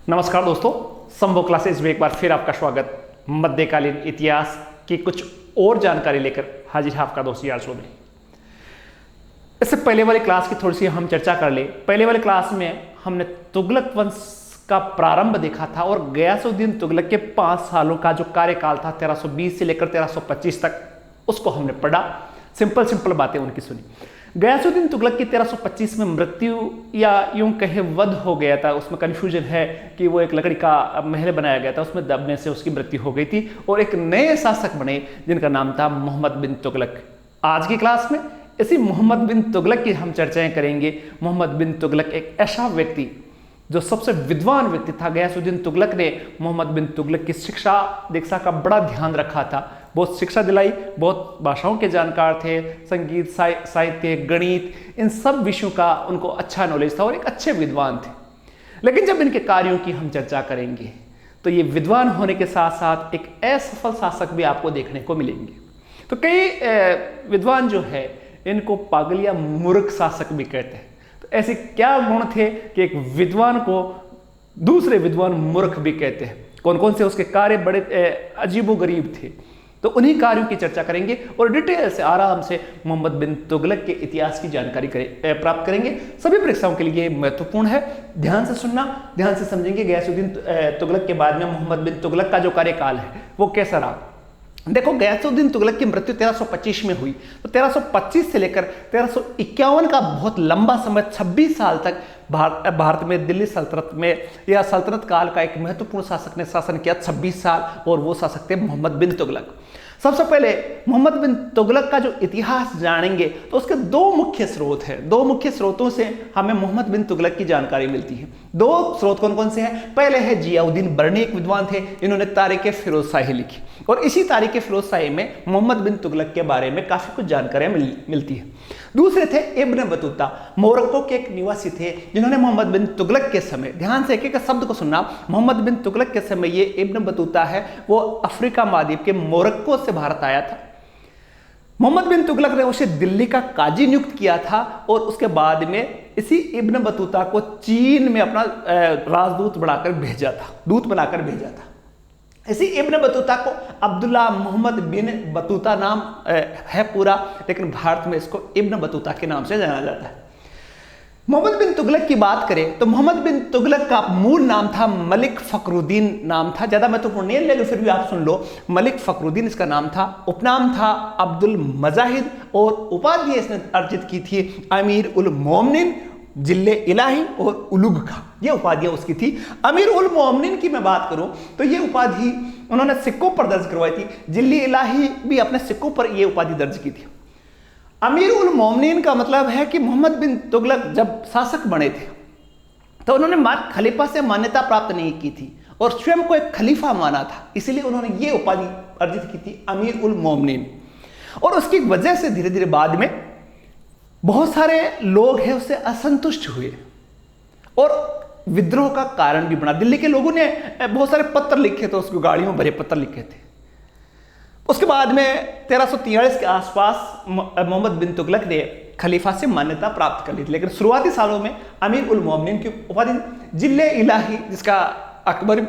नमस्कार दोस्तों, संभव क्लासेस में एक बार फिर आपका स्वागत। मध्यकालीन इतिहास की कुछ और जानकारी लेकर हाजिर है आपका दोस्त यार चौधरी। इससे पहले वाली क्लास की थोड़ी सी हम चर्चा कर ले। पहले वाली क्लास में हमने तुगलक वंश का प्रारंभ देखा था और गयासुद्दीन तुगलक के 5 सालों का जो कार्यकाल था 1320 से लेकर 1325 तक, उसको हमने पढ़ा। सिंपल बातें उनकी सुनी। गयासुद्दीन तुगलक की 1325 में मृत्यु या यूं कहे वध हो गया था। उसमें कन्फ्यूजन है कि वो एक लकड़ी का महल बनाया गया था, उसमें दबने से उसकी मृत्यु हो गई थी और एक नए शासक बने जिनका नाम था मोहम्मद बिन तुगलक। आज की क्लास में इसी मोहम्मद बिन तुगलक की हम चर्चाएं करेंगे। मोहम्मद बिन तुगलक एक ऐसा व्यक्ति जो सबसे विद्वान व्यक्ति था। गयासुद्दीन तुगलक ने मोहम्मद बिन तुगलक की शिक्षा दीक्षा का बड़ा ध्यान रखा था, बहुत शिक्षा दिलाई, बहुत भाषाओं के जानकार थे, संगीत, साहित्य, गणित, इन सब विषयों का उनको अच्छा नॉलेज था और एक अच्छे विद्वान थे। लेकिन जब इनके कार्यों की हम चर्चा करेंगे तो ये विद्वान होने के साथ साथ एक असफल शासक भी आपको देखने को मिलेंगे। तो कई विद्वान जो है इनको पागल या मूर्ख शासक भी कहते हैं। तो ऐसे क्या गुण थे कि एक विद्वान को दूसरे विद्वान मूर्ख भी कहते हैं? कौन कौन से उसके कार्य बड़े अजीबोगरीब थे, तो उन्हीं कार्यों की चर्चा करेंगे और डिटेल से आराम से मोहम्मद बिन तुगलक के इतिहास की जानकारी प्राप्त करेंगे। सभी परीक्षाओं के लिए महत्वपूर्ण है। ध्यान से सुनना, ध्यान से समझेंगे गयासुद्दीन तुगलक के बाद में मोहम्मद बिन तुगलक का जो कार्यकाल है वो कैसा रहा। देखो, गयासुद्दीन तुगलक की मृत्यु 1325 में हुई, तो 1325 से लेकर 1351 का बहुत लंबा समय 26 साल तक भारत में दिल्ली सल्तनत में या सल्तनत काल का एक महत्वपूर्ण शासक ने शासन किया 26 साल, और वो शासक थे मोहम्मद बिन तुगलक। सबसे पहले मोहम्मद बिन तुगलक का जो इतिहास जानेंगे तो उसके दो मुख्य स्रोत हैं। दो मुख्य स्रोतों से हमें मोहम्मद बिन तुगलक की जानकारी मिलती है। दो स्रोत कौन कौन से हैं? पहले है जियाउद्दीन बर्नी, एक विद्वान थे, इन्होंने तारीख फिरोजशाही लिखी और इसी तारीख फिरोजशाही में मोहम्मद बिन तुगलक के बारे में काफी कुछ जानकारियां मिलती है। दूसरे थे इब्न बतूता, मोरक्को के एक निवासी थे जिन्होंने मोहम्मद बिन तुगलक के समय, ध्यान से एक एक शब्द को सुनना, मोहम्मद बिन तुगलक के समय ये इब्न बतूता है वो अफ्रीका महाद्वीप के मोरक्को से भारत आया था। मोहम्मद बिन तुगलक ने उसे दिल्ली का काजी नियुक्त किया था और उसके बाद में इसी इब्न बतूता को चीन में अपना राजदूत बनाकर भेजा था, दूत बनाकर भेजा था। इसी इब्न बतूता को अब्दुल्ला मोहम्मद बिन बतूता नाम है पूरा, लेकिन भारत में इसको इब्न बतूता के नाम से जाना जाता है। मोहम्मद बिन तुगलक की बात करें तो मोहम्मद बिन तुगलक का मूल नाम था मलिक फखरुद्दीन नाम था। ज्यादा महत्वपूर्ण नहीं है लेकिन फिर भी आप सुन लो, मलिक फखरुद्दीन इसका नाम था। उपनाम था अब्दुल मजाहिद और उपाधि इसने अर्जित की थी अमीर उल मोमिनीन, जिले इलाही और उलुग का, ये उपाधियां उसकी थी। अमीर उल मोमिनीन की मैं बात करूं तो ये उपाधि उन्होंने सिक्कों पर दर्ज करवाई थी। जिले इलाही भी अपने सिक्कों पर ये उपाधि दर्ज की थी। अमीर उल मोमिनीन का मतलब है कि मोहम्मद बिन तुगलक जब शासक बने थे तो उन्होंने खलीफा से मान्यता प्राप्त नहीं की थी और स्वयं को एक खलीफा माना था, इसलिए उन्होंने ये उपाधि अर्जित की थी अमीर उल मोमिनीन। और उसकी वजह से धीरे धीरे बाद में बहुत सारे लोग हैं उससे असंतुष्ट हुए और विद्रोह का कारण भी बना। दिल्ली के लोगों ने बहुत सारे पत्र लिखे थे, उसको गाड़ियों भरे पत्र लिखे थे। उसके बाद में 1343 के आसपास मोहम्मद बिन तुगलक ने खलीफा से मान्यता प्राप्त कर ली थी, लेकिन शुरुआती सालों में अमीर उल मोमिनीन की उपाधि जिले इलाही, जिसका अकबर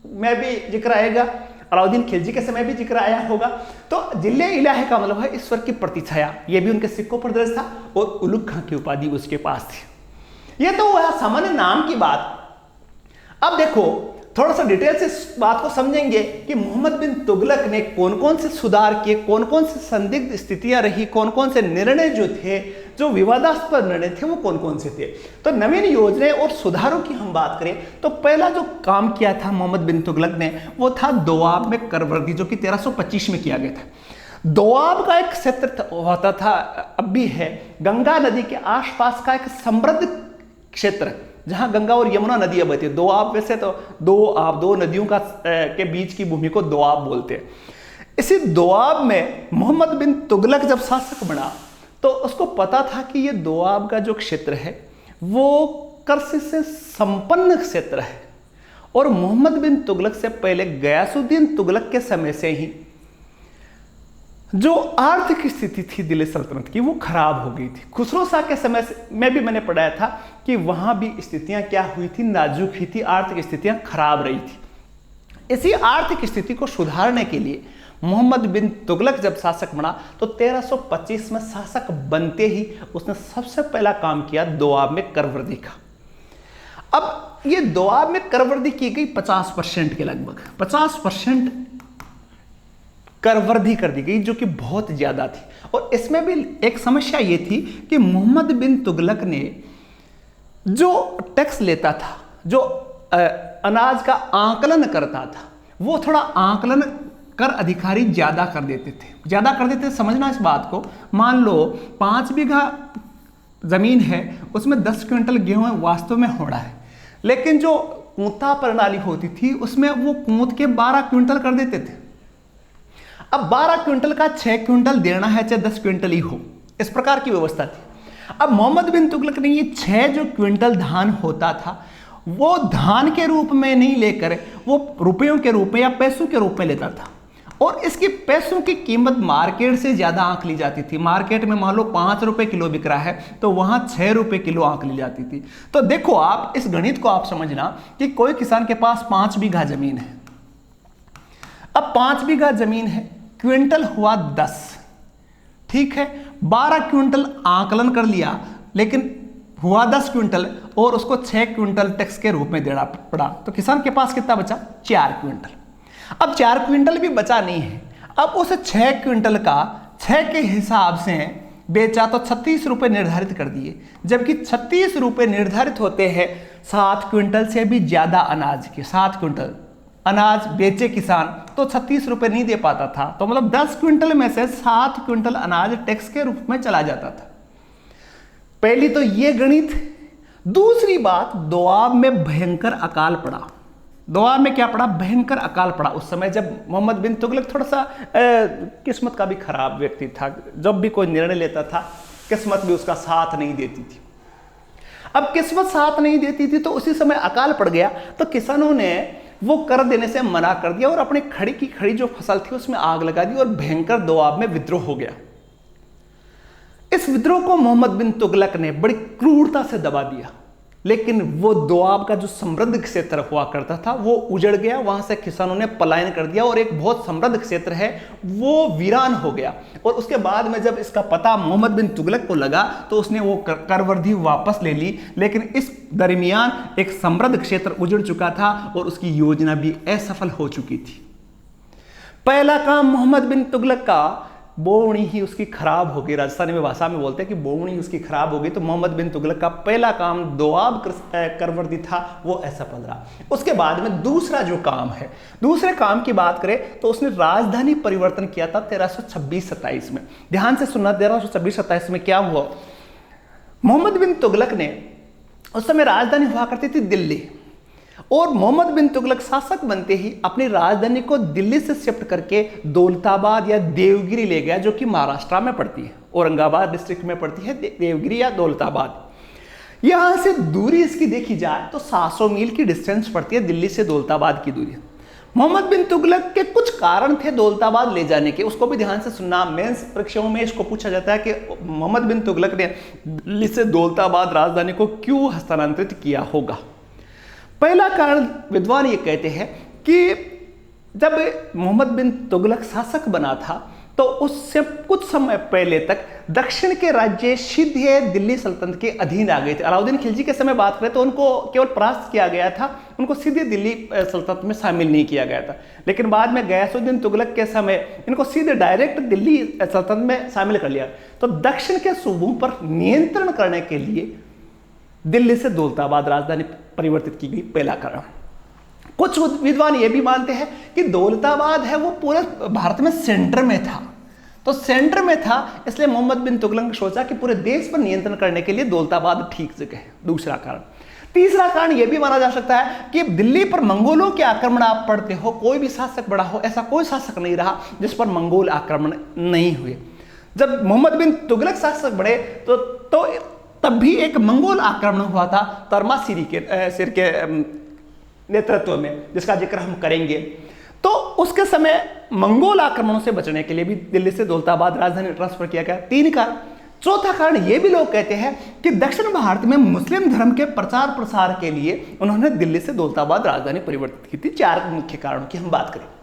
में भी जिक्र आएगा, अलाउद्दीन खिलजी के समय भी जिक्र आया होगा। तो जिले इलाही का मतलब है ईश्वर की प्रतिछाया, यह भी उनके सिक्कों पर दर्ज था और उलुग खां की उपाधि उसके पास थी। यह तो हुआ सामान्य नाम की बात। अब देखो, थोड़ा सा डिटेल से इस बात को समझेंगे कि मोहम्मद बिन तुगलक ने कौन कौन से सुधार किए, कौन कौन से संदिग्ध स्थितियां रही, कौन कौन से निर्णय जो थे, जो विवादास्पद निर्णय थे, वो कौन कौन से थे। तो नवीन योजनाएं और सुधारों की हम बात करें तो पहला जो काम किया था मोहम्मद बिन तुगलक ने वो था दोआब में कर वृद्धि, जो कि 1325 में किया गया था। दोआब का एक क्षेत्र होता था, अब भी है, गंगा नदी के आसपास का एक समृद्ध क्षेत्र जहां गंगा और यमुना नदियां बहती है। दोआब, वैसे तो दो नदियों का के बीच की भूमि को दोआब बोलते हैं। इसी दोआब में मोहम्मद बिन तुगलक जब शासक बना तो उसको पता था कि ये दोआब का जो क्षेत्र है वो कृषि से संपन्न क्षेत्र है और मोहम्मद बिन तुगलक से पहले गयासुद्दीन तुगलक के समय से ही जो आर्थिक स्थिति थी दिल्ली सल्तनत की वो खराब हो गई थी। खुसरो शाह के समय में भी मैंने पढ़ाया था कि वहां भी स्थितियां क्या हुई थी, नाजुक हुई थी, आर्थिक स्थितियां खराब रही थी। इसी आर्थिक स्थिति को सुधारने के लिए मोहम्मद बिन तुगलक जब शासक बना तो 1325 में शासक बनते ही उसने सबसे पहला काम किया दोआब में करवर्दी का। अब ये दोआब में करवर्दी की गई 50% के लगभग 50% करवर्दी कर दी गई, जो कि बहुत ज्यादा थी। और इसमें भी एक समस्या ये थी कि मोहम्मद बिन तुगलक ने जो टैक्स लेता था, जो अनाज का आंकलन करता था, वो थोड़ा आंकलन कर अधिकारी ज्यादा कर देते थे। समझना इस बात को, मान लो 5 बीघा जमीन है, उसमें 10 क्विंटल गेहूं वास्तव में हो रहा है, लेकिन जो कूंता प्रणाली होती थी उसमें वो कूंत के 12 क्विंटल कर देते थे। अब 12 क्विंटल का 6 क्विंटल देना है, चाहे 10 क्विंटल ही हो, इस प्रकार की व्यवस्था थी। अब मोहम्मद बिन तुगलक ने ये 6 जो क्विंटल धान होता था वो धान के रूप में नहीं लेकर वो रुपयों के रूप में या पैसों के रूप में लेता था, और इसकी पैसों की कीमत मार्केट से ज्यादा आंक ली जाती थी। मार्केट में मान लो 5 रुपए किलो बिक रहा है तो वहां 6 रुपए किलो आंक ली जाती थी। तो देखो आप इस गणित को आप समझना कि कोई किसान के पास 5 बीघा जमीन है। अब 5 बीघा जमीन है, क्विंटल हुआ 10, ठीक है, 12 क्विंटल आंकलन कर लिया, लेकिन हुआ 10 क्विंटल और उसको 6 क्विंटल टैक्स के रूप में देना पड़ा, तो किसान के पास कितना बचा? 4 क्विंटल। अब 4 क्विंटल भी बचा नहीं है, अब उस 6 क्विंटल का 6 के हिसाब से बेचा तो 36 रुपए निर्धारित कर दिए, जबकि 36 रुपए निर्धारित होते हैं 7 क्विंटल से भी ज्यादा अनाज के। 7 क्विंटल अनाज बेचे किसान तो 36 रुपए नहीं दे पाता था, तो मतलब 10 क्विंटल में से 7 क्विंटल अनाज टैक्स के रूप में चला जाता था। पहली तो ये गणित। दूसरी बात, दोआब में भयंकर अकाल पड़ा। दोआब में क्या पड़ा? भयंकर अकाल पड़ा। उस समय जब मोहम्मद बिन तुगलक थोड़ा सा किस्मत का भी खराब व्यक्ति था, जब भी कोई निर्णय लेता था किस्मत भी उसका साथ नहीं देती थी। अब किस्मत साथ नहीं देती थी तो उसी समय अकाल पड़ गया, तो किसानों ने वो कर देने से मना कर दिया और अपनी खड़ी की खड़ी जो फसल थी उसमें आग लगा दी और भयंकर दोआब में विद्रोह हो गया। इस विद्रोह को मोहम्मद बिन तुगलक ने बड़ी क्रूरता से दबा दिया, लेकिन वो दोआब का जो समृद्ध क्षेत्र हुआ करता था वो उजड़ गया, वहां से किसानों ने पलायन कर दिया और एक बहुत समृद्ध क्षेत्र है वो वीरान हो गया। और उसके बाद में जब इसका पता मोहम्मद बिन तुगलक को लगा तो उसने वो करवर्दी वापस ले ली, लेकिन इस दरमियान एक समृद्ध क्षेत्र उजड़ चुका था और उसकी योजना भी असफल हो चुकी थी। पहला काम मोहम्मद बिन तुगलक का, बोवणी ही उसकी खराब हो गई। राजस्थानी में भाषा में बोलते हैं कि बोवणी उसकी खराब हो गई, तो मोहम्मद बिन तुगलक का पहला काम दोआब करवर्दी था वो असफल रहा। उसके बाद में दूसरा जो काम है, दूसरे काम की बात करें तो उसने राजधानी परिवर्तन किया था 1326-27 में। ध्यान से सुनना, 1326-27 में क्या हुआ? मोहम्मद बिन तुगलक ने, उस समय राजधानी हुआ करती थी दिल्ली, और मोहम्मद बिन तुगलक शासक बनते ही अपनी राजधानी को दिल्ली से शिफ्ट करके दौलताबाद या देवगिरी ले गया, जो कि महाराष्ट्र में पड़ती है, औरंगाबाद डिस्ट्रिक्ट में पड़ती है देवगिरी या दौलताबाद। यहां से दूरी इसकी देखी जाए तो 700 मील की डिस्टेंस पड़ती है दिल्ली से दौलताबाद की दूरी। मोहम्मद बिन तुगलक के कुछ कारण थे दौलताबाद ले जाने के, उसको भी ध्यान से सुनना। मेंस परीक्षाओं में इसको पूछा जाता है कि मोहम्मद बिन तुगलक ने दिल्ली से दौलताबाद राजधानी को क्यों हस्तांतरित किया होगा। पहला कारण विद्वान ये कहते हैं कि जब मोहम्मद बिन तुगलक शासक बना था तो उससे कुछ समय पहले तक दक्षिण के राज्य सीधे दिल्ली सल्तनत के अधीन आ गए थे। अलाउद्दीन खिलजी के समय बात करें तो उनको केवल परास्त किया गया था, उनको सीधे दिल्ली सल्तनत में शामिल नहीं किया गया था। लेकिन बाद में गयासुद्दीन तुगलक के समय इनको सीधे डायरेक्ट दिल्ली सल्तनत में शामिल कर लिया। तो दक्षिण के सूबों पर नियंत्रण करने के लिए दिल्ली से दौलताबाद राजधानी परिवर्तित की गई, पहला कारण। कुछ विद्वान ये भी मानते हैं कि दौलताबाद है वो पूरे भारत में सेंटर में था, तो सेंटर में था इसलिए मोहम्मद बिन तुगलक ने सोचा कि पूरे देश पर नियंत्रण करने के लिए दौलताबाद ठीक जगह है। दूसरा कारण। तीसरा कारण यह भी माना जा सकता है कि दिल्ली पर मंगोलों के आक्रमण आप पढ़ते हो, कोई भी शासक बड़ा हो, ऐसा कोई शासक नहीं रहा जिस पर मंगोल आक्रमण नहीं हुए। जब मोहम्मद बिन तुगलक शासक बने तो तब भी एक मंगोल आक्रमण हुआ था तर्मासिर के नेतृत्व में, जिसका जिक्र हम करेंगे। तो उसके समय मंगोल आक्रमणों से बचने के लिए भी दिल्ली से दौलताबाद राजधानी ट्रांसफर किया गया। 3 कारण। चौथा कारण यह भी लोग कहते हैं कि दक्षिण भारत में मुस्लिम धर्म के प्रचार प्रसार के लिए उन्होंने दिल्ली से दौलताबाद राजधानी परिवर्तित की थी। 4 मुख्य कारणों की हम बात करें।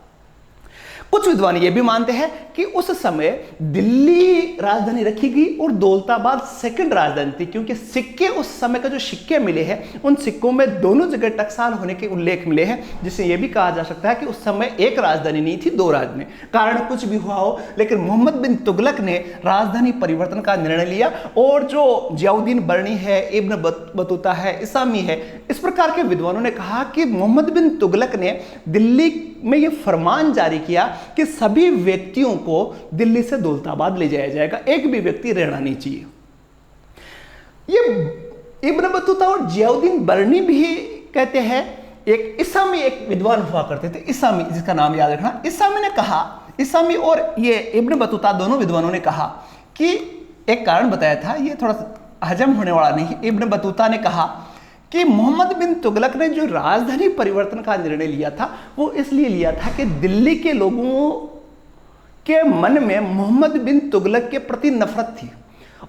कुछ विद्वान ये भी मानते हैं कि उस समय दिल्ली राजधानी रखी गई और दौलताबाद सेकंड राजधानी थी, क्योंकि सिक्के उस समय का जो सिक्के मिले हैं उन सिक्कों में दोनों जगह टकसाल होने के उल्लेख मिले हैं, जिससे यह भी कहा जा सकता है कि उस समय एक राजधानी नहीं थी, 2 राजधानी। कारण कुछ भी हुआ हो, लेकिन मोहम्मद बिन तुगलक ने राजधानी परिवर्तन का निर्णय लिया और जो जियाउद्दीन बर्नी है, इब्न बतूता है, इसामी है, इस प्रकार के विद्वानों ने कहा कि मोहम्मद बिन तुगलक ने दिल्ली में यह फरमान जारी किया कि सभी व्यक्तियों को दिल्ली से दौलताबाद ले जाया जाएगा, एक भी व्यक्ति रहना नहीं चाहिए। ये इब्न बतूता और जियाउद्दीन बर्नी भी कहते हैं। एक इसामी एक विद्वान हुआ करते थे, इसामी, जिसका नाम याद रखना। इसामी ने कहा, इसामी और ये इब्न बतूता दोनों विद्वानों ने कहा कि एक कारण बताया था, ये थोड़ा सा हजम होने वाला नहीं। इब्न बतूता ने कहा कि मोहम्मद बिन तुगलक ने जो राजधानी परिवर्तन का निर्णय लिया था वो इसलिए लिया था कि दिल्ली के लोगों के मन में मोहम्मद बिन तुगलक के प्रति नफरत थी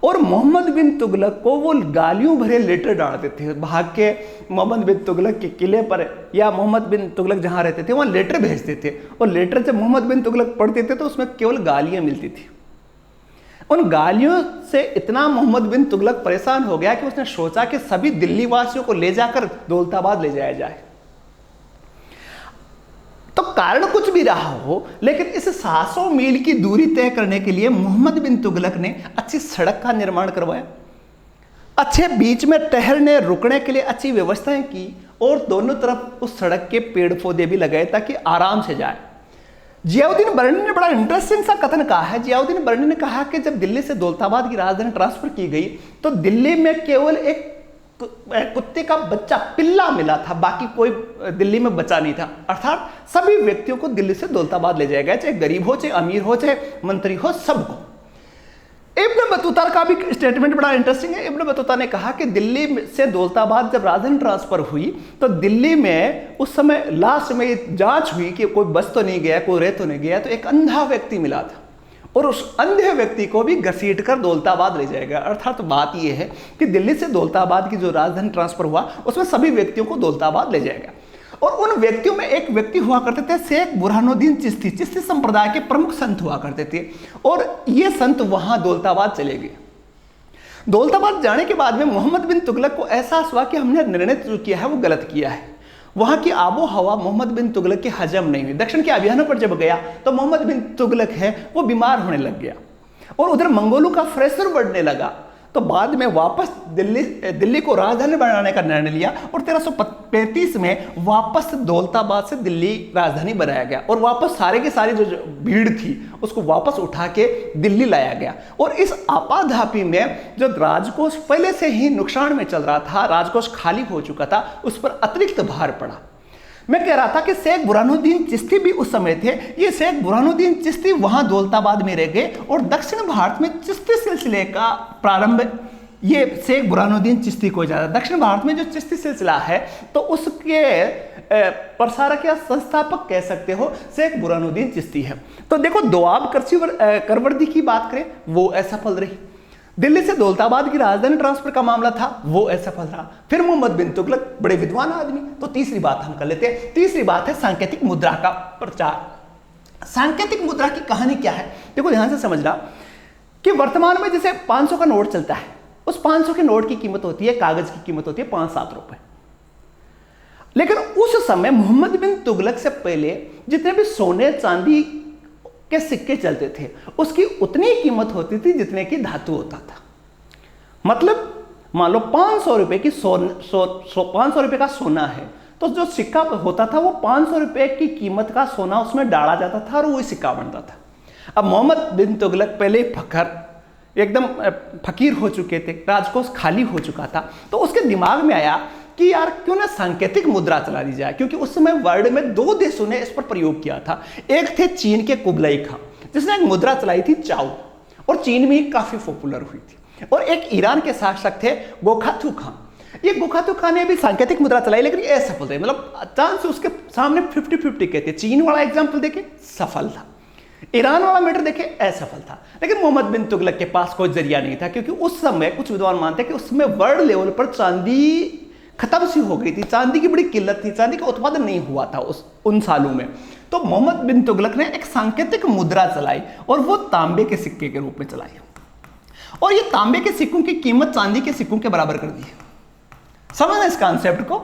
और मोहम्मद बिन तुगलक को वो गालियों भरे लेटर डालते थे। भाग के मोहम्मद बिन तुगलक के किले पर या मोहम्मद बिन तुगलक जहां रहते थे वहां लेटर भेजते थे और लेटर जब मोहम्मद बिन तुगलक पढ़ते थे तो उसमें केवल गालियां मिलती थी। उन गालियों से इतना मोहम्मद बिन तुगलक परेशान हो गया कि उसने सोचा कि सभी दिल्ली वासियों को ले जाकर दौलताबाद ले जाया जाए। तो कारण कुछ भी रहा हो, लेकिन इस 700 मील की दूरी तय करने के लिए मोहम्मद बिन तुगलक ने अच्छी सड़क का निर्माण करवाया, अच्छे बीच में ठहरने रुकने के लिए अच्छी व्यवस्थाएं की और दोनों तरफ उस सड़क के पेड़ पौधे भी लगाए ताकि आराम से जाए। जियाउद्दीन बर्नी ने बड़ा इंटरेस्टिंग सा कथन कहा है। जियाउद्दीन बर्नी ने कहा कि जब दिल्ली से दौलताबाद की राजधानी ट्रांसफर की गई तो दिल्ली में केवल एक कुत्ते का बच्चा पिल्ला मिला था, बाकी कोई दिल्ली में बचा नहीं था। अर्थात सभी व्यक्तियों को दिल्ली से दौलताबाद ले जाया गया, चाहे गरीब हो, चाहे अमीर हो, चाहे मंत्री हो, सबको। इब्न बतूता का भी स्टेटमेंट बड़ा इंटरेस्टिंग है। इब्न बतूता ने कहा कि दिल्ली से दौलताबाद जब राजधानी ट्रांसफर हुई तो दिल्ली में उस समय लास्ट में जांच हुई कि कोई बस तो नहीं गया, कोई रह तो नहीं गया, तो एक अंधा व्यक्ति मिला था और उस अंधे व्यक्ति को भी घसीट कर दौलताबाद ले जाएगा। अर्थात बात यह है कि दिल्ली से दौलताबाद की जो राजधानी ट्रांसफर हुआ उसमें सभी व्यक्तियों को दौलताबाद ले जाएगा। और उन व्यक्तियों में एक व्यक्ति हुआ करते थे शेख बुरहानुद्दीन चिश्ती, चिश्ती संप्रदाय के प्रमुख संत हुआ करते थे और ये संत वहां दौलताबाद चले गए। दौलताबाद जाने के बाद में मोहम्मद बिन तुगलक को एहसास हुआ कि हमने निर्णय जो किया है वो गलत किया है। वहां की आबो हवा मोहम्मद बिन तुगलक की हजम नहीं हुई। दक्षिण के अभियानों पर जब गया तो मोहम्मद बिन तुगलक है वो बीमार होने लग गया और उधर मंगोलों का प्रेशर बढ़ने लगा। तो बाद में वापस दिल्ली को राजधानी बनाने का निर्णय लिया और 1335 में वापस दौलताबाद से दिल्ली राजधानी बनाया गया और वापस सारे के सारे जो भीड़ थी उसको वापस उठा के दिल्ली लाया गया। और इस आपाधापी में जो राजकोष पहले से ही नुकसान में चल रहा था, राजकोष खाली हो चुका था, उस पर अतिरिक्त भार पड़ा। मैं कह रहा था कि शेख बुरहानुद्दीन चिश्ती भी उस समय थे। ये शेख बुरहानुद्दीन चिश्ती वहां दौलताबाद में रह गए और दक्षिण भारत में चिश्ती सिलसिले का प्रारंभ ये शेख बुरहानुद्दीन चिश्ती को जाता। दक्षिण भारत में जो चिश्ती सिलसिला है तो उसके प्रसारक या संस्थापक कह सकते हो शेख बुरहानुद्दीन चिश्ती है। तो देखो दोआब करवर्दी की बात करें वो असफल रही। दिल्ली से दौलताबाद की राजधानी ट्रांसफर का मामला था वो असफल रहा। फिर मोहम्मद बिन तुगलक बड़े विद्वान आदमी। तो तीसरी बात हम कर लेते हैं। तीसरी बात है सांकेतिक मुद्रा का प्रचार। सांकेतिक मुद्रा की कहानी क्या है, देखो ध्यान से समझना कि वर्तमान में जैसे 500 का नोट चलता है, उस 500 के नोट की कीमत होती है, कागज की कीमत होती है 5-7 रुपए। लेकिन उस समय मोहम्मद बिन तुगलक से पहले जितने भी सोने चांदी के सिक्के चलते थे उसकी उतनी कीमत होती थी जितने की धातु होता था। मतलब मान लो 500 रुपए की 500 रुपए का सोना है तो जो सिक्का होता था वो 500 रुपए की कीमत का सोना उसमें डाला जाता था और वही सिक्का बनता था। अब मोहम्मद बिन तुगलक पहले एकदम फकीर हो चुके थे, राजकोष खाली हो चुका था, तो उसके दिमाग में आया कि यार क्यों ना सांकेतिक मुद्रा चला दी जाए, क्योंकि उस समय वर्ल्ड में 2 देशों ने इस पर प्रयोग किया था। एक थे चीन के कुबलाई खां जिसने एक मुद्रा चलाई थी चाओ और चीन में काफी पॉपुलर हुई थी, और एक ईरान के शासक थे गोखाथू खां। ये गुखातु खान ने भी सांकेतिक मुद्रा चलाई, लेकिन ये असफल रही, मतलब चांस उसके सामने 50-50 कहते हैं। चीन वाला एग्जाम्पल देखे सफल था, ईरान वाला मैटर देखे असफल था, लेकिन मोहम्मद बिन तुगलक के पास कोई जरिया नहीं था, क्योंकि उस समय कुछ विद्वान मानते हैं कि उस समय वर्ल्ड लेवल पर चांदी खत्म सी हो गई थी, चांदी की बड़ी किल्लत थी, चांदी का उत्पादन नहीं हुआ था उन सालों में। तो मोहम्मद बिन तुगलक ने एक सांकेतिक मुद्रा चलाई और वो तांबे के सिक्के के रूप में चलाई, और ये तांबे के सिक्कों की कीमत चांदी के सिक्कों के बराबर कर दी। समझना इस कॉन्सेप्ट को।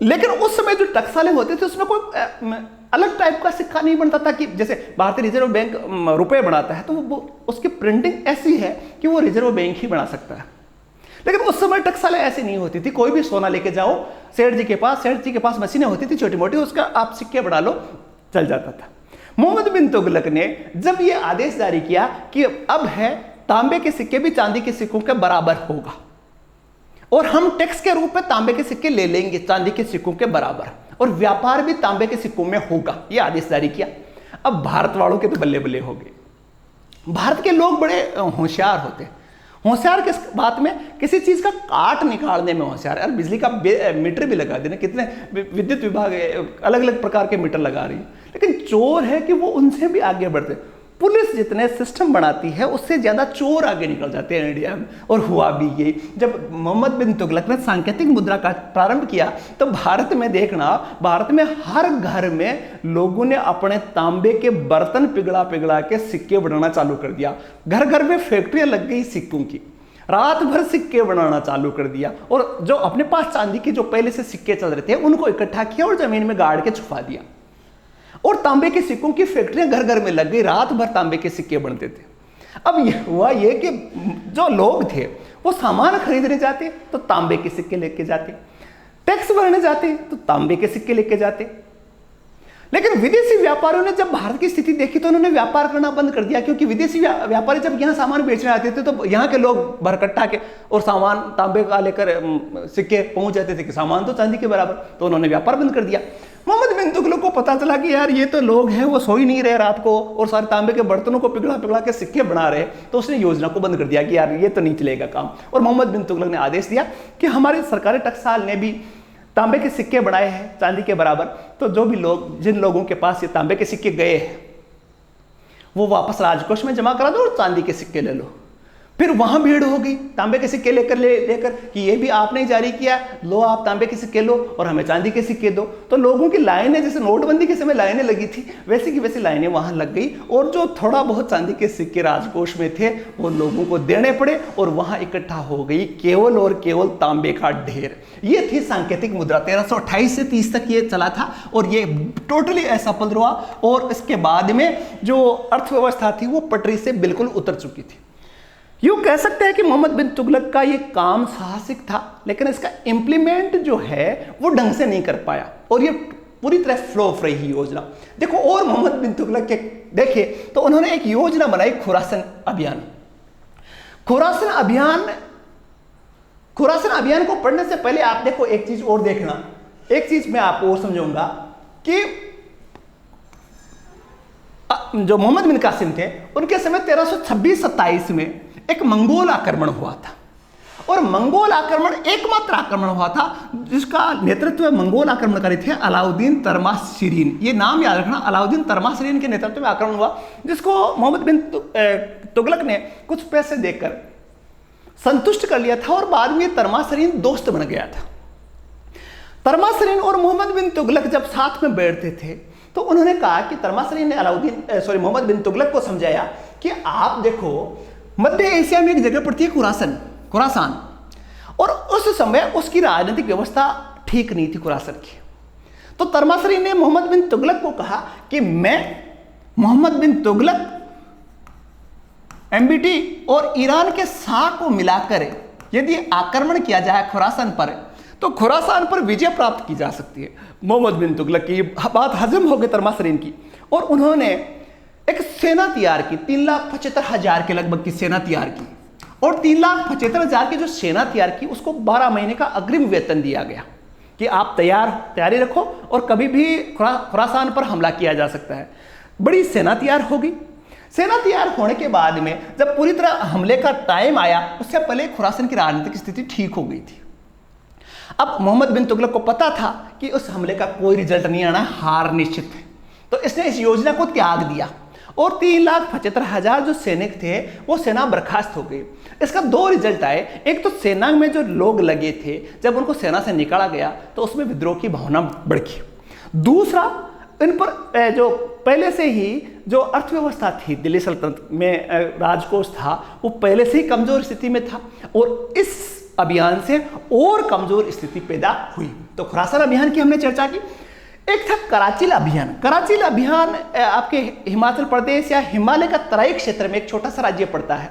लेकिन उस समय जो टकसालें होते थे उसमें कोई अलग टाइप का सिक्का नहीं बनता था, कि जैसे भारतीय रिजर्व बैंक रुपए बनाता है तो वो उसकी प्रिंटिंग ऐसी है कि वो रिजर्व बैंक ही बना सकता है। लेकिन उस समय टकसालें ऐसी नहीं होती थी, कोई भी सोना लेके जाओ सेठ जी के पास मशीनें होती थी छोटी मोटी, उसका आप सिक्के बना लो, चल जाता था। मोहम्मद बिन तुगलक ने जब ये आदेश जारी किया कि अब है तांबे के सिक्के भी चांदी के सिक्कों के बराबर होगा, और हम टैक्स के रूप में तांबे के सिक्के ले लेंगे चांदी के सिक्कों के बराबर, और व्यापार भी तांबे के सिक्कों में होगा, यह आदेश जारी किया। अब भारत वालों के तो बल्ले बल्ले हो गए। भारत के लोग बड़े होशियार होते हैं, होशियार किस बात में, किसी चीज का काट निकालने में होशियार है। और बिजली का मीटर भी लगा देना, कितने विद्युत विभाग अलग अलग प्रकार के मीटर लगा रही है, लेकिन चोर है कि वो उनसे भी आगे बढ़ते। पुलिस जितने सिस्टम बनाती है उससे ज्यादा चोर आगे निकल जाते हैं इंडिया में। और हुआ भी ये, जब मोहम्मद बिन तुगलक ने सांकेतिक मुद्रा का प्रारंभ किया तो भारत में देखना, भारत में हर घर में लोगों ने अपने तांबे के बर्तन पिघला पिघला के सिक्के बनाना चालू कर दिया। घर घर में फैक्ट्रियां लग गई सिक्कों की, रात भर सिक्के बनाना चालू कर दिया, और जो अपने पास चांदी के जो पहले से सिक्के चल रहे थे उनको इकट्ठा किया और जमीन में गाड़ के छुपा दिया, और तांबे के सिक्कों की फैक्ट्रियां घर घर में लग गई, रात भर तांबे के सिक्के बनते थे। अब यह हुआ ये कि जो लोग थे वो सामान खरीदने जाते तो तांबे के सिक्के लेके जाते, टैक्स भरने जाते तो तांबे के सिक्के लेके जाते। लेकिन विदेशी व्यापारियों ने जब भारत की स्थिति देखी तो उन्होंने व्यापार करना बंद कर दिया, क्योंकि विदेशी व्यापारी जब यहाँ सामान बेचने आते थे तो यहाँ के लोग भरकट्टा के और सामान तांबे का लेकर सिक्के पहुंच जाते थे कि सामान तो चांदी के बराबर, तो उन्होंने व्यापार बंद कर दिया। मोहम्मद बिन तुगलक को पता चला कि यार ये तो लोग हैं वो सो ही नहीं रहे रात को और सारे तांबे के बर्तनों को पिघला पिघला के सिक्के बना रहे, तो उसने योजना को बंद कर दिया कि यार ये तो नहीं चलेगा काम। और मोहम्मद बिन तुगलक ने आदेश दिया कि हमारे सरकारी टकसाल ने भी तांबे के सिक्के बनाए हैं चांदी के बराबर, तो जो भी लोग, जिन लोगों के पास ये तांबे के सिक्के गए हैं वो वापस राजकोष में जमा करा दो और चांदी के सिक्के ले लो। फिर वहां भीड़ हो गई तांबे के सिक्के लेकर कि ये भी आपने जारी किया, लो आप तांबे के सिक्के लो और हमें चांदी के सिक्के दो। तो लोगों की लाइनें, जैसे नोटबंदी के समय लाइनें लगी थी वैसी की वैसी लाइनें वहां लग गई, और जो थोड़ा बहुत चांदी के सिक्के राजकोष में थे वो लोगों को देने पड़े और वहां इकट्ठा हो गई केवल और केवल तांबे का ढेर। ये थी सांकेतिक मुद्रा। 1328 से 30 तक ये चला था और ये टोटली असफल रहा, और इसके बाद में जो अर्थव्यवस्था थी वो पटरी से बिल्कुल उतर चुकी थी। यूं कह सकते हैं कि मोहम्मद बिन तुगलक का ये काम साहसिक था, लेकिन इसका इंप्लीमेंट जो है वो ढंग से नहीं कर पाया, और ये पूरी तरह फ्लॉप रही योजना। देखो, और मोहम्मद बिन तुगलक के देखे तो उन्होंने एक योजना बनाई, खुरासन अभियान। खुरासन अभियान को पढ़ने से पहले आप देखो एक चीज और देखना, एक चीज मैं आपको और समझाऊंगा कि जो मोहम्मद बिन कासिम थे उनके समय 1326-27 में एक मंगोल आक्रमण हुआ था, और मंगोल आक्रमण एकमात्र आक्रमण हुआ था जिसका नेतृत्व मंगोल आक्रमणकारी थे अलाउद्दीन तर्माशिरीन। ये नाम याद रखना, अलाउद्दीन तर्माशिरीन के नेतृत्व में आक्रमण हुआ, जिसको मोहम्मद बिन तुगलक ने कुछ पैसे देकर संतुष्ट कर लिया था, और बाद में तर्माशिरीन दोस्त बन गया था। तर्माशिरीन और मोहम्मद बिन तुगलक जब साथ में बैठते थे तो उन्होंने कहा कि तर्माशिरीन ने मोहम्मद बिन तुगलक को समझाया कि आप देखो, मध्य एशिया में एक जगह पड़ती है खुरासान, और उस समय उसकी राजनीतिक व्यवस्था ठीक नहीं थी खुरासान की। तो तर्माशिरीन ने मोहम्मद बिन तुगलक को कहा कि मैं मोहम्मद बिन तुगलक एमबीटी और ईरान के शाह को मिलाकर यदि आक्रमण किया जाए खुरासान पर, तो खुरासान पर विजय प्राप्त की जा सकती है। मोहम्मद बिन तुगलक की बात हजम हो गई तर्माशिरीन की, और उन्होंने एक सेना तैयार की, 3,75,000 के लगभग की सेना तैयार की, और 3,75,000 की जो सेना तैयार की उसको 12 महीने का अग्रिम वेतन दिया गया कि आप तैयारी रखो और कभी भी खुरासान पर हमला किया जा सकता है। बड़ी सेना तैयार हो गई। सेना तैयार होने के बाद में जब पूरी तरह हमले का टाइम आया, उससे पहले खुरासान की राजनीतिक स्थिति ठीक हो गई थी। अब मोहम्मद बिन तुगलक को पता था कि उस हमले का कोई रिजल्ट नहीं आना, हार निश्चित है, तो इसने इस योजना को त्याग दिया और 3,75,000 जो सैनिक थे वो सेना बर्खास्त हो गई। इसका 2 रिजल्ट आए। एक तो सेना में जो लोग लगे थे, जब उनको सेना से निकाला गया तो उसमें विद्रोह की भावना बढ़ गई। दूसरा, इन पर जो पहले से ही जो अर्थव्यवस्था थी, दिल्ली सल्तनत में राजकोष था, वो पहले से ही कमजोर स्थिति में था और इस अभियान से और कमजोर स्थिति पैदा हुई। तो खुरासान अभियान की हमने चर्चा की। एक था कराचिल अभियान। कराचिल अभियान आपके हिमाचल प्रदेश या हिमालय का तराई क्षेत्र में एक छोटा सा राज्य पड़ता है,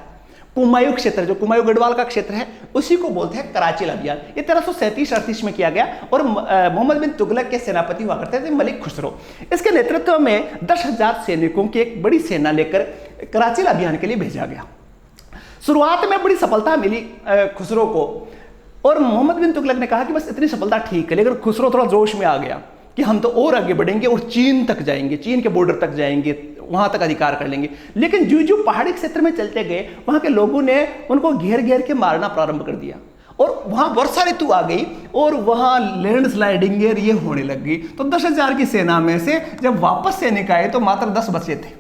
कुमायूं क्षेत्र, जो कुमायूं गढ़वाल का क्षेत्र है, उसी को बोलते हैं कराचिल अभियान। ये 1337-38 में किया गया और मोहम्मद बिन तुगलक के सेनापति हुआ करते थे मलिक खुसरो। इसके नेतृत्व में 10,000 सैनिकों की एक बड़ी सेना लेकर कराचिल अभियान के लिए भेजा गया। शुरुआत में बड़ी सफलता मिली खुसरो को और मोहम्मद बिन तुगलक ने कहा कि बस इतनी सफलता ठीक है, लेकिन खुसरो थोड़ा जोश में आ गया कि हम तो और आगे बढ़ेंगे और चीन तक जाएंगे, चीन के बॉर्डर तक जाएंगे, वहां तक अधिकार कर लेंगे। लेकिन जो पहाड़ी क्षेत्र में चलते गए, वहां के लोगों ने उनको घेर घेर के मारना प्रारंभ कर दिया और वहां वर्षा ऋतु आ गई और वहां लैंड स्लाइडिंग ये होने लग गई। तो 10,000 की सेना में से जब वापस सैनिक आए तो मात्र 10 बचे थे।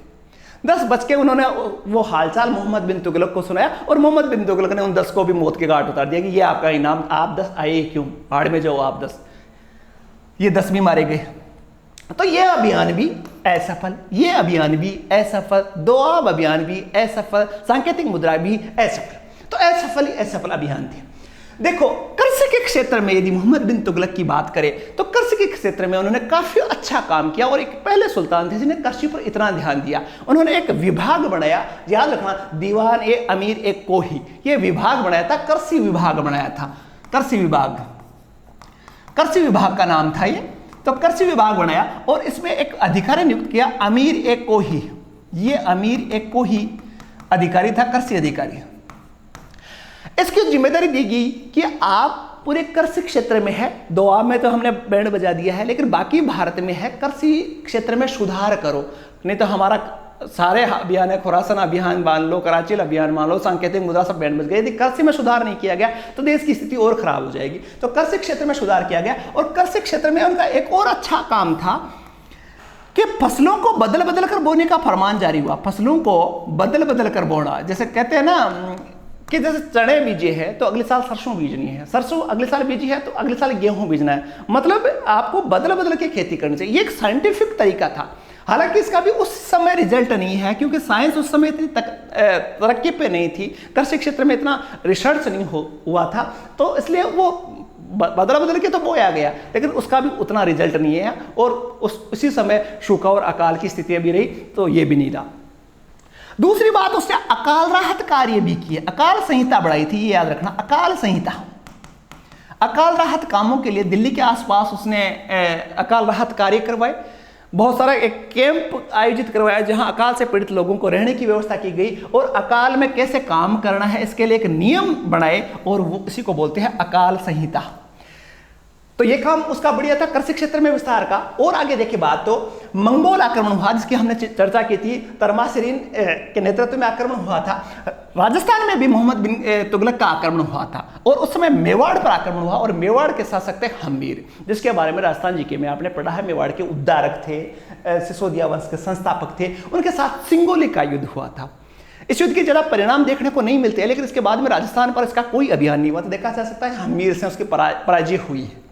10 बच के उन्होंने वो हालचाल मोहम्मद बिन तुगलक को सुनाया और मोहम्मद बिन तुगलक ने उन 10 को भी मौत के घाट उतार दिया कि ये आपका इनाम, आप 10 आए क्यों, भाड़ में जाओ आप 10। ये 10 भी मारे गए। तो ये अभियान भी असफल, ये अभियान भी असफल, दोआब अभियान भी असफल, सांकेतिक मुद्रा भी असफल। तो असफल ही असफल अभियान थे। देखो, कर्स के क्षेत्र में यदि मोहम्मद बिन तुगलक की बात करें तो कर्स के क्षेत्र में उन्होंने काफी अच्छा काम किया और एक पहले सुल्तान थे जिन्हें कर्सी पर इतना ध्यान दिया। उन्होंने एक विभाग बनाया, याद रखना, दीवान ए अमीर ए कोही, ये विभाग बनाया था, कर्सी विभाग बनाया था। कर्सी विभाग, कर्सी विभाग का नाम था ये। तो कर्सी विभाग बनाया और इसमें एक अधिकारी नियुक्त किया, अमीर ए कोही। ये अमीर ए कोही अधिकारी था, कर्सी अधिकारी। इसकी जिम्मेदारी दी गई कि आप पूरे कर्सी क्षेत्र में है, दोआब में तो हमने बैंड बजा दिया है, लेकिन बाकी भारत में है, कर्सी क्षेत्र में सुधार करो, नहीं तो हमारा सारे अभियान है, खुरासान अभियान मान लो, कराचिल अभियान मान लो, सांकेतिक मुद्रा सब बैंड बज गए। यदि कर्सी में सुधार नहीं किया गया तो देश की स्थिति और खराब हो जाएगी। तो कर्सी क्षेत्र में सुधार किया गया और कर्सी क्षेत्र में उनका एक और अच्छा काम था कि फसलों को बदल बदल कर बोने का फरमान जारी हुआ। फसलों को बदल बदल कर बोना, जैसे कहते हैं ना कि जैसे चने बीजे है तो अगले साल सरसों बीजनी है, सरसों अगले साल बीजी है तो अगले साल गेहूं बीजना है। मतलब आपको बदल बदल के खेती करनी चाहिए। ये एक साइंटिफिक तरीका था। हालांकि इसका भी उस समय रिजल्ट नहीं है क्योंकि साइंस उस समय इतनी तरक्की पे नहीं थी, कृषि क्षेत्र में इतना रिसर्च नहीं हुआ था, तो इसलिए वो बदल बदल के तो बोया गया, लेकिन उसका भी उतना रिजल्ट नहीं है और उसी समय सूखा और अकाल की स्थितियां भी रही, तो ये भी नहीं रहा। दूसरी बात, उसने अकाल राहत कार्य भी किए, अकाल संहिता बढ़ाई थी, ये याद रखना, अकाल संहिता। अकाल राहत कामों के लिए दिल्ली के आसपास उसने अकाल राहत कार्य करवाए। बहुत सारा एक कैंप आयोजित करवाया जहां अकाल से पीड़ित लोगों को रहने की व्यवस्था की गई और अकाल में कैसे काम करना है इसके लिए एक नियम बनाए और वो इसी को बोलते हैं अकाल संहिता। तो ये काम उसका बढ़िया था कृषि क्षेत्र में विस्तार का। और आगे देखिए बात, तो मंगोल आक्रमण हुआ जिसकी हमने चर्चा की थी, तरमासरीन के नेतृत्व में आक्रमण हुआ था। राजस्थान में भी मोहम्मद बिन तुगलक का आक्रमण हुआ था और उस समय मेवाड़ पर आक्रमण हुआ और मेवाड़ के शासक थे हम्मीर, जिसके बारे में राजस्थान जीके में आपने पढ़ा है। मेवाड़ के उद्धारक थे, सिसोदिया वंश के संस्थापक थे, उनके साथ सिंगोली का युद्ध हुआ था। इस युद्ध के ज्यादा परिणाम देखने को नहीं मिलते, लेकिन इसके बाद में राजस्थान पर इसका कोई अभियान नहीं हुआ, तो देखा जा सकता है हम्मीर से उसकी पराजय हुई है।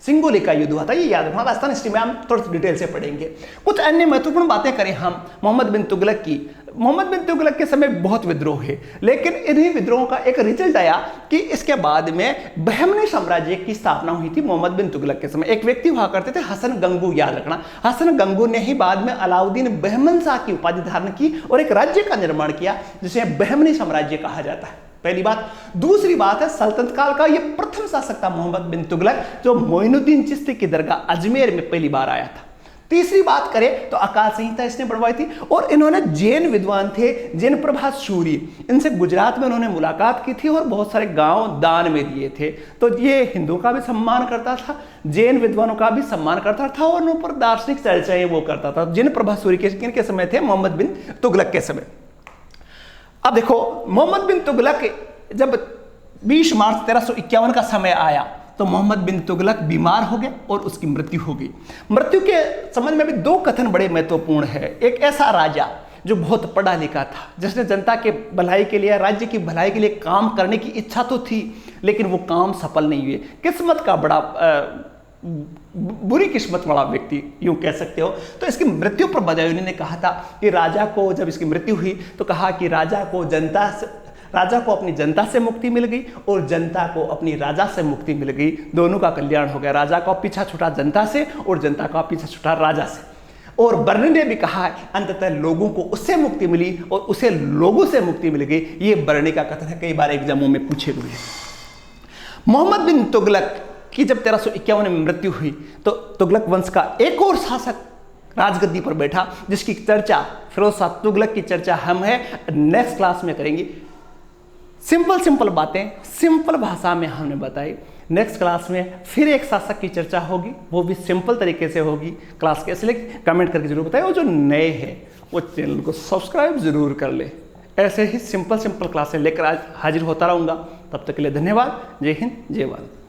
सिंगोली का युद्ध हुआ था, ये याद रखना, राजस्थान हिस्ट्री में हम थोड़ी डिटेल से पढ़ेंगे। कुछ अन्य महत्वपूर्ण बातें करें हम मोहम्मद बिन तुगलक की। मोहम्मद बिन तुगलक के समय बहुत विद्रोह है, लेकिन इन्हीं विद्रोहों का एक रिजल्ट आया कि इसके बाद में बहमनी साम्राज्य की स्थापना हुई थी मोहम्मद बिन तुगलक के समय। एक व्यक्ति हुआ करते थे हसन गंगू, याद रखना, हसन गंगू ने ही बाद में अलाउद्दीन बहमन शाह की उपाधि धारण की और एक राज्य का निर्माण किया जिसे बहमनी साम्राज्य कहा जाता है। पहली बात। दूसरी बात है, सल्तनत काल का यह प्रथम शासक था मोहम्मद बिन तुगलक जो मोइनुद्दीन चिश्ती की दरगाह अजमेर में पहली बार आया था। तीसरी बात करें तो अकाल संहिता इसने बढ़वाई थी और इन्होंने जैन विद्वान थे, जैन प्रभात सूरी, इनसे गुजरात में उन्होंने मुलाकात की थी और बहुत सारे गांव दान में दिए थे। तो ये हिंदुओं का भी सम्मान करता था, जैन विद्वानों का भी सम्मान करता था और उन पर दार्शनिक चर्चाएं वो करता था। जैन प्रभात सूरी के समय थे मोहम्मद बिन तुगलक के समय। अब देखो, मोहम्मद बिन तुगलक जब 20 मार्च 1351 का समय आया तो मोहम्मद बिन तुगलक बीमार हो गए और उसकी मृत्यु हो गई। मृत्यु के संबंध में भी दो कथन बड़े महत्वपूर्ण है। एक ऐसा राजा जो बहुत पढ़ा लिखा था, जिसने जनता के भलाई के लिए, राज्य की भलाई के लिए काम करने की इच्छा तो थी, लेकिन वो काम सफल नहीं हुए। किस्मत का बड़ा बुरी किस्मत वाला व्यक्ति यूं कह सकते हो। तो इसकी मृत्यु पर बदायूनी ने कहा था कि राजा को, जब इसकी मृत्यु हुई तो कहा कि राजा को अपनी जनता से मुक्ति मिल गई और जनता को अपनी राजा से मुक्ति मिल गई। दोनों का कल्याण हो गया, राजा का पीछा छूटा जनता से और जनता का पीछा छूटा राजा से। और बर्नी ने भी कहा अंततः लोगों को उससे मुक्ति मिली और उसे लोगों से मुक्ति मिल गई। ये बर्नी का कथन है, कई बार एग्जामों में पूछे हुए हैं। मोहम्मद बिन तुगलक की जब 1351 में मृत्यु हुई तो तुगलक वंश का एक और शासक राजगद्दी पर बैठा, जिसकी चर्चा, फिरोज शाह तुगलक की चर्चा हम है नेक्स्ट क्लास में करेंगे। सिंपल बातें सिंपल भाषा में हमने बताई। नेक्स्ट क्लास में फिर एक शासक की चर्चा होगी, वो भी सिंपल तरीके से होगी। क्लास के इसलिए कमेंट करके जरूर बताएं, और जो नए हैं वो चैनल को सब्सक्राइब जरूर कर ले। ऐसे ही सिंपल क्लासें लेकर आज हाजिर होता रहूँगा। तब तक के लिए धन्यवाद। जय हिंद, जय भारत।